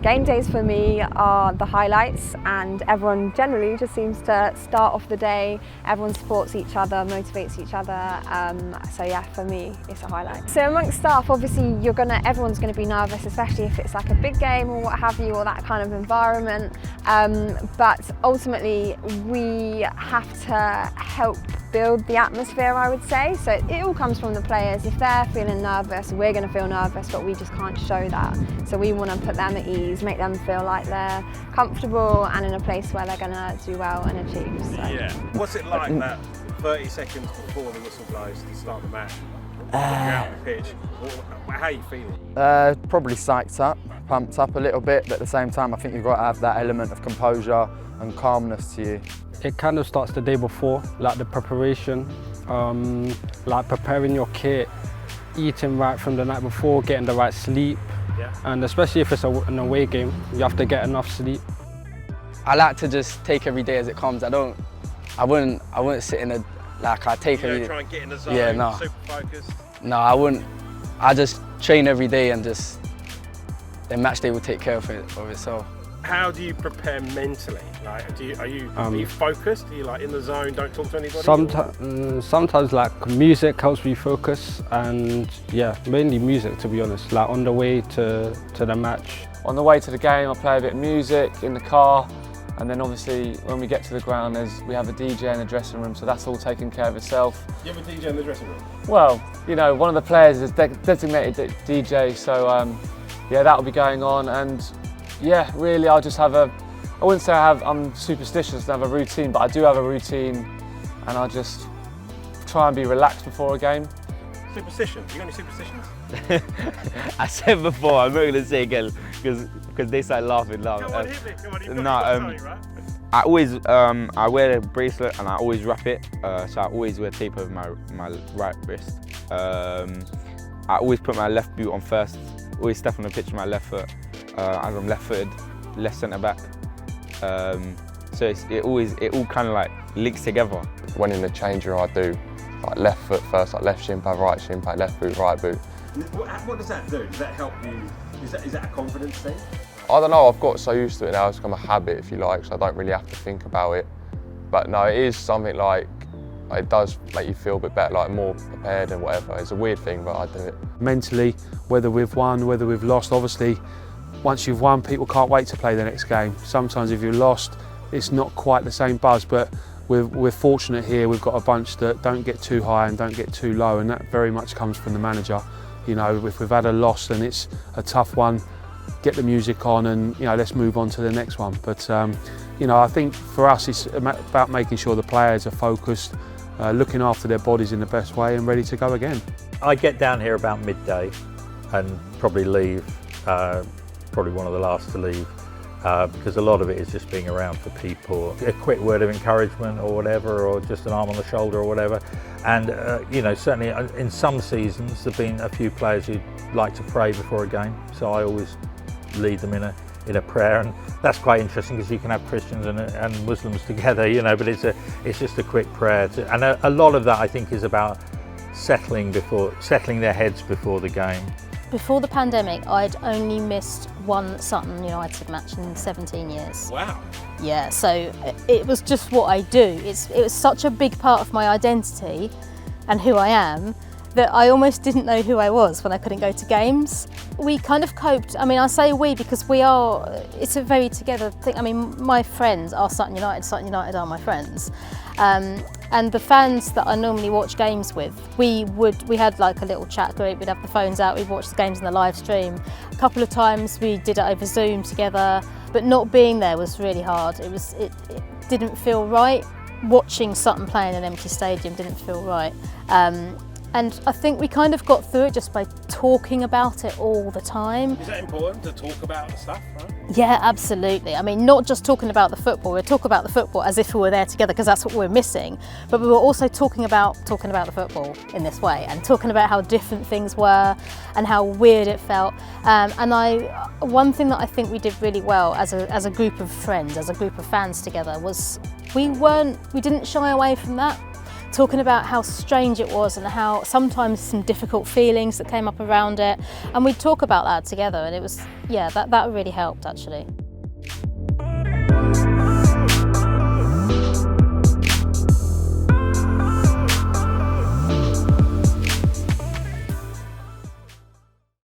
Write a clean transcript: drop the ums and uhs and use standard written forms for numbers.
Game days for me are the highlights, and everyone generally just seems to start off the day, everyone supports each other, motivates each other, so yeah, for me it's a highlight. So amongst staff, obviously everyone's going to be nervous, especially if it's like a big game or what have you, or that kind of environment, but ultimately we have to help build the atmosphere, I would say. So it all comes from the players. If they're feeling nervous, we're going to feel nervous, but we just can't show that. So we want to put them at ease, make them feel like they're comfortable and in a place where they're going to do well and achieve. So. Yeah. What's it like that 30 seconds before the whistle blows to start the match? You're out on the pitch. How are you feeling? Probably psyched up, pumped up a little bit, but at the same time I think you've got to have that element of composure and calmness to you. It kind of starts the day before, like the preparation, like preparing your kit, eating right from the night before, getting the right sleep. Yeah. And especially if it's an away game, you have to get enough sleep. I like to just take every day as it comes. I wouldn't sit in a, like I take every day. You don't try and get in the zone, yeah, no. super focused? No, I wouldn't. I just train every day and just, the match day will take care of itself. How do you prepare mentally? Like, are you focused? Are you like in the zone, don't talk to anybody? Sometimes like music helps me focus, and yeah, mainly music to be honest, like on the way to the match. On the way to the game I play a bit of music in the car, and then obviously when we get to the ground we have a DJ in the dressing room, so that's all taken care of itself. You have a DJ in the dressing room? Well, you know, one of the players is designated DJ, so yeah, that'll be going on, and yeah, really I'll just have I wouldn't say I'm superstitious and have a routine, but I do have a routine, and I'll just try and be relaxed before a game. Superstition? You got any superstitions? I said before, I'm not going to say again because they start laughing now. Come on, hit me. Come on, you've got something, right? I always I wear a bracelet and I always wrap it, so I always wear tape over my right wrist. I always put my left boot on first, always step on the pitch with my left foot, as I'm left-footed, left centre back. So it all kind of like links together. When in the change room I do like left foot first, like left shin pad, right shin pad, left boot, right boot. What does that do? Does that help you? Is that a confidence thing? I don't know, I've got so used to it now, it's become a habit if you like, so I don't really have to think about it. But no, it is something like, it does make you feel a bit better, like more prepared and whatever. It's a weird thing, but I do it. Mentally, whether we've won, whether we've lost, obviously, once you've won, people can't wait to play the next game. Sometimes if you've lost, it's not quite the same buzz, but we're fortunate here. We've got a bunch that don't get too high and don't get too low, and that very much comes from the manager. You know, if we've had a loss and it's a tough one, get the music on and, you know, let's move on to the next one. But, you know, I think for us it's about making sure the players are focused, looking after their bodies in the best way and ready to go again. I get down here about midday and probably leave, probably one of the last to leave, because a lot of it is just being around for people. A quick word of encouragement or whatever, or just an arm on the shoulder or whatever. And you know, certainly in some seasons there've been a few players who like to pray before a game, so I always lead them in a prayer, and that's quite interesting because you can have Christians and Muslims together, you know, but it's just a quick prayer and a lot of that I think is about settling their heads before the game. Before the pandemic, I'd only missed one Sutton United match in 17 years. Wow. Yeah, so it was just what I do. It was such a big part of my identity and who I am that I almost didn't know who I was when I couldn't go to games. We kind of coped. I mean, I say we because it's a very together thing. I mean, my friends are Sutton United are my friends. And the fans that I normally watch games with, we had like a little chat group, we'd have the phones out, we'd watch the games in the live stream. A couple of times we did it over Zoom together, but not being there was really hard. It didn't feel right. Watching Sutton play in an empty stadium didn't feel right. And I think we kind of got through it just by talking about it all the time. Is that important to talk about the stuff, right? Yeah, absolutely. I mean, not just talking about the football, we talk about the football as if we were there together because that's what we're missing, but we were also talking about the football in this way and talking about how different things were and how weird it felt. One thing that I think we did really well as a group of friends, as a group of fans together, was we didn't shy away from that. talking about how strange it was and how sometimes some difficult feelings that came up around it, and we'd talk about that together, and it was, yeah, that really helped actually.